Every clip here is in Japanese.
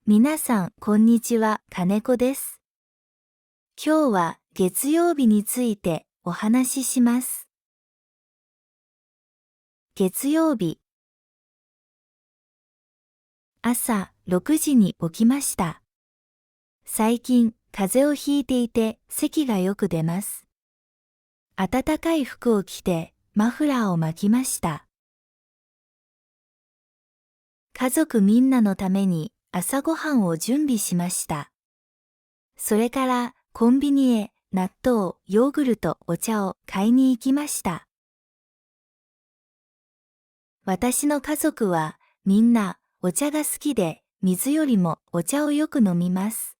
皆さん、こんにちは、金子です。今日は月曜日についてお話しします。月曜日。朝6時に起きました。最近、風邪をひいていて咳がよく出ます。暖かい服を着てマフラーを巻きました。家族みんなのために朝ごはんを準備しました。それからコンビニへ納豆、ヨーグルト、お茶を買いに行きました。私の家族はみんなお茶が好きで、水よりもお茶をよく飲みます。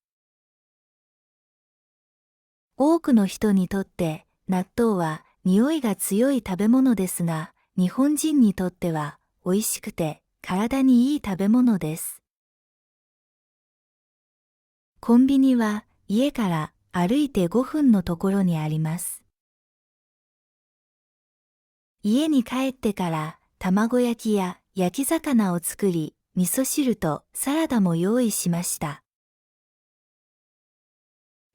多くの人にとって納豆は匂いが強い食べ物ですが、日本人にとっては美味しくて体にいい食べ物です。コンビニは家から歩いて5分のところにあります。家に帰ってから卵焼きや焼き魚を作り、味噌汁とサラダも用意しました。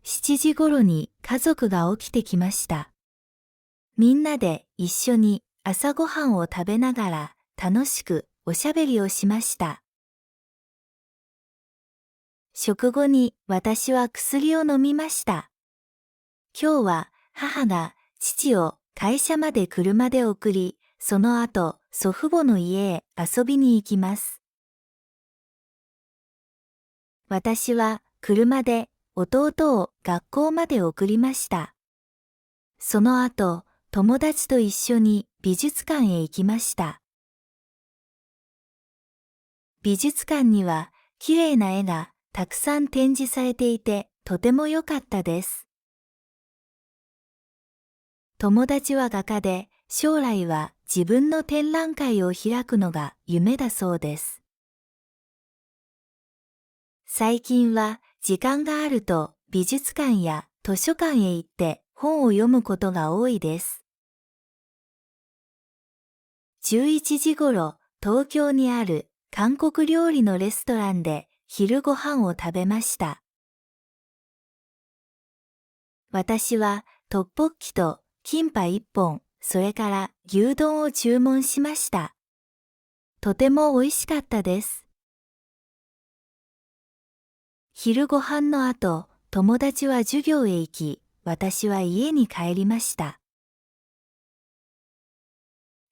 7時頃に家族が起きてきました。みんなで一緒に朝ごはんを食べながら楽しくおしゃべりをしました。食後に私は薬を飲みました。今日は母が父を会社まで車で送り、その後祖父母の家へ遊びに行きます。私は車で弟を学校まで送りました。その後、友達と一緒に美術館へ行きました。美術館には綺麗な絵がたくさん展示されていてとても良かったです。友達は画家で、将来は自分の展覧会を開くのが夢だそうです。最近は時間があると美術館や図書館へ行って本を読むことが多いです。11時頃、東京にある韓国料理のレストランで昼ご飯を食べました。私はトッポッキとキンパ1本、それから牛丼を注文しました。とても美味しかったです。昼ご飯の後、友達は授業へ行き、私は家に帰りました。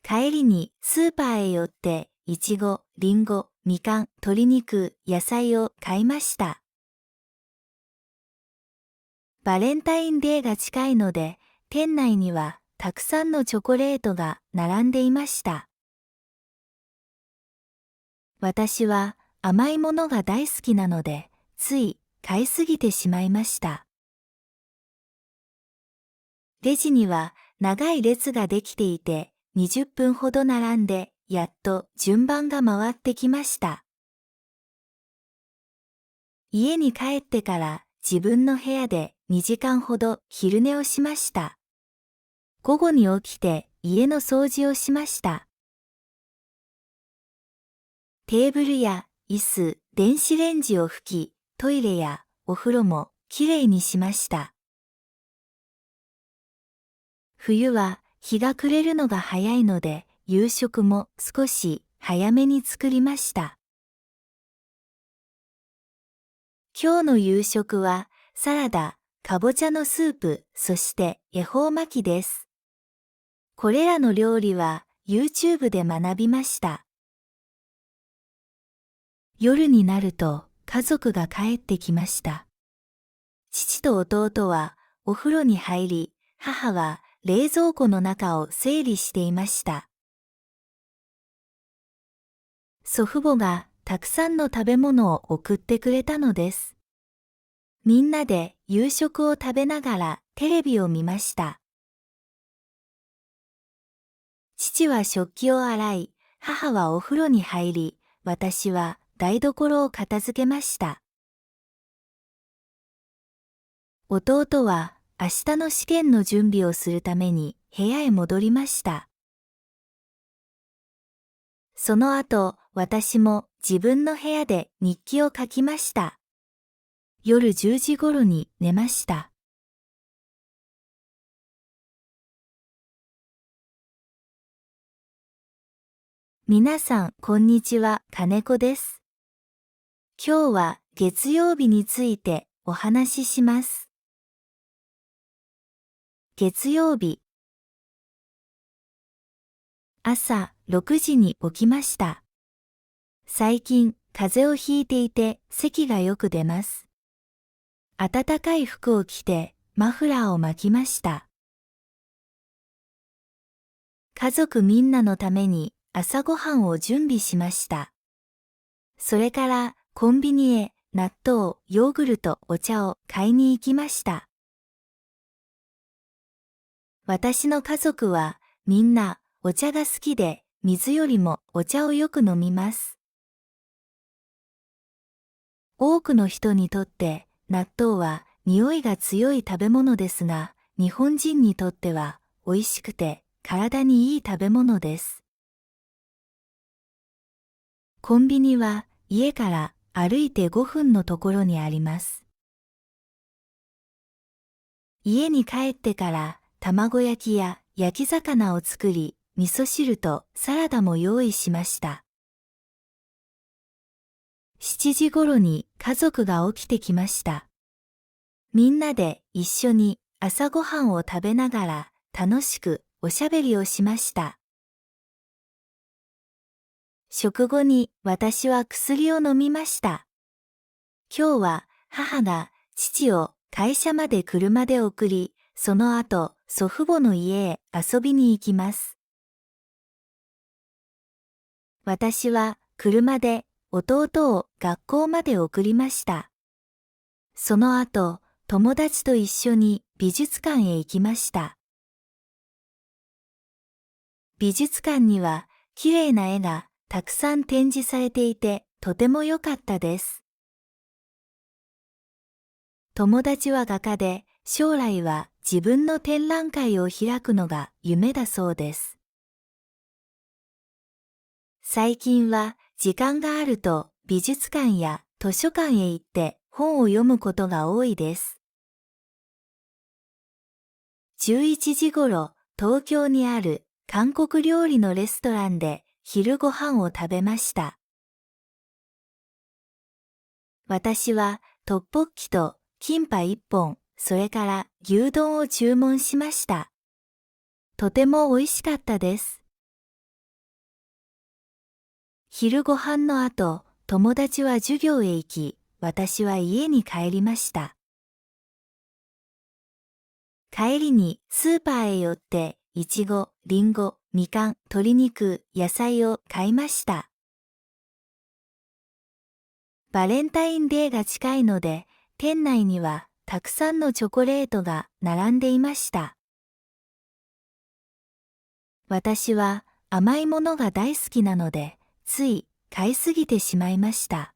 帰りにスーパーへ寄って、いちご、りんご、みかん、鶏肉、野菜を買いました。バレンタインデーが近いので、店内にはたくさんのチョコレートが並んでいました。私は甘いものが大好きなので、つい買いすぎてしまいました。レジには長い列ができていて、20分ほど並んで、やっと順番が回ってきました。家に帰ってから自分の部屋で2時間ほど昼寝をしました。午後に起きて家の掃除をしました。テーブルや椅子、電子レンジを拭き、トイレやお風呂もきれいにしました。冬は日が暮れるのが早いので、夕食も少し早めに作りました。今日の夕食はサラダ、かぼちゃのスープ、そして恵方巻きです。これらの料理は YouTube で学びました。夜になると家族が帰ってきました。父と弟はお風呂に入り、母は冷蔵庫の中を整理していました。祖父母がたくさんの食べ物を送ってくれたのです。みんなで夕食を食べながらテレビを見ました。父は食器を洗い、母はお風呂に入り、私は台所を片付けました。弟は明日の試験の準備をするために部屋へ戻りました。その後、私も自分の部屋で日記を書きました。夜10時頃に寝ました。皆さん、こんにちは、金子です。今日は月曜日についてお話しします。月曜日。朝6時に起きました。最近、風邪をひいていて咳がよく出ます。暖かい服を着てマフラーを巻きました。家族みんなのために朝ごはんを準備しました。それからコンビニへ納豆、ヨーグルト、お茶を買いに行きました。私の家族はみんなお茶が好きで、水よりもお茶をよく飲みます。多くの人にとって納豆は匂いが強い食べ物ですが、日本人にとっては美味しくて体にいい食べ物です。コンビニは家から歩いて5分のところにあります。家に帰ってから卵焼きや焼き魚を作り、味噌汁とサラダも用意しました。7時頃に家族が起きてきました。みんなで一緒に朝ごはんを食べながら楽しくおしゃべりをしました。食後に私は薬を飲みました。今日は母が父を会社まで車で送り、その後祖父母の家へ遊びに行きます。私は車で弟を学校まで送りました。その後、友達と一緒に美術館へ行きました。美術館には綺麗な絵がたくさん展示されていてとても良かったです。友達は画家で将来は自分の展覧会を開くのが夢だそうです。最近は時間があると美術館や図書館へ行って本を読むことが多いです。11時頃、東京にある韓国料理のレストランで昼ご飯を食べました。私はトッポッキとキンパ1本、それから牛丼を注文しました。とても美味しかったです。昼ご飯の後、友達は授業へ行き、私は家に帰りました。帰りにスーパーへ寄って、いちご、りんご、みかん、鶏肉、野菜を買いました。バレンタインデーが近いので、店内にはたくさんのチョコレートが並んでいました。私は甘いものが大好きなので、つい買いすぎてしまいました。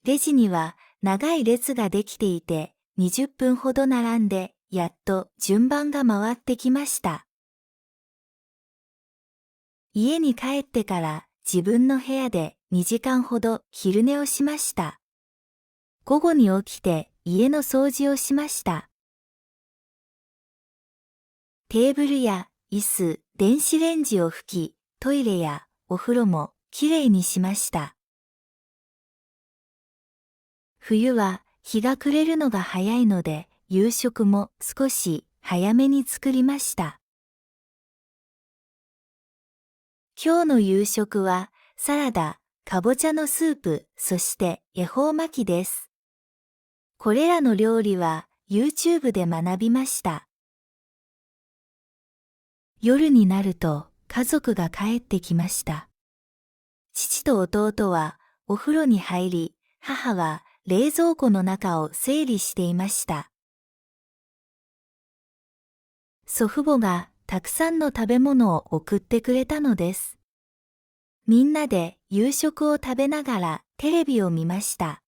レジには長い列ができていて、20分ほど並んで、やっと順番が回ってきました。家に帰ってから自分の部屋で2時間ほど昼寝をしました。午後に起きて家の掃除をしました。テーブルや椅子、電子レンジを拭き、トイレやお風呂もきれいにしました。冬は日が暮れるのが早いので、夕食も少し早めに作りました。今日の夕食はサラダ、かぼちゃのスープ、そして恵方巻きです。これらの料理は YouTube で学びました。夜になると家族が帰ってきました。父と弟はお風呂に入り、母は冷蔵庫の中を整理していました。祖父母がたくさんの食べ物を送ってくれたのです。みんなで夕食を食べながらテレビを見ました。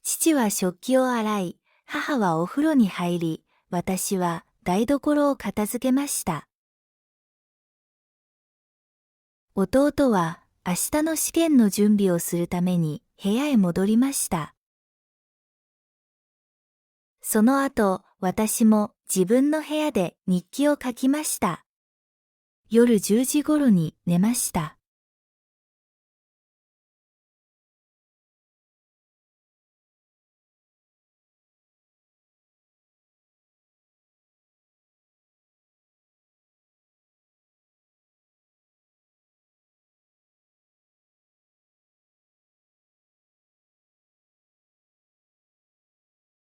父は食器を洗い、母はお風呂に入り、私は台所を片付けました。弟は明日の試験の準備をするために部屋へ戻りました。その後、私も自分の部屋で日記を書きました。夜10時頃に寝ました。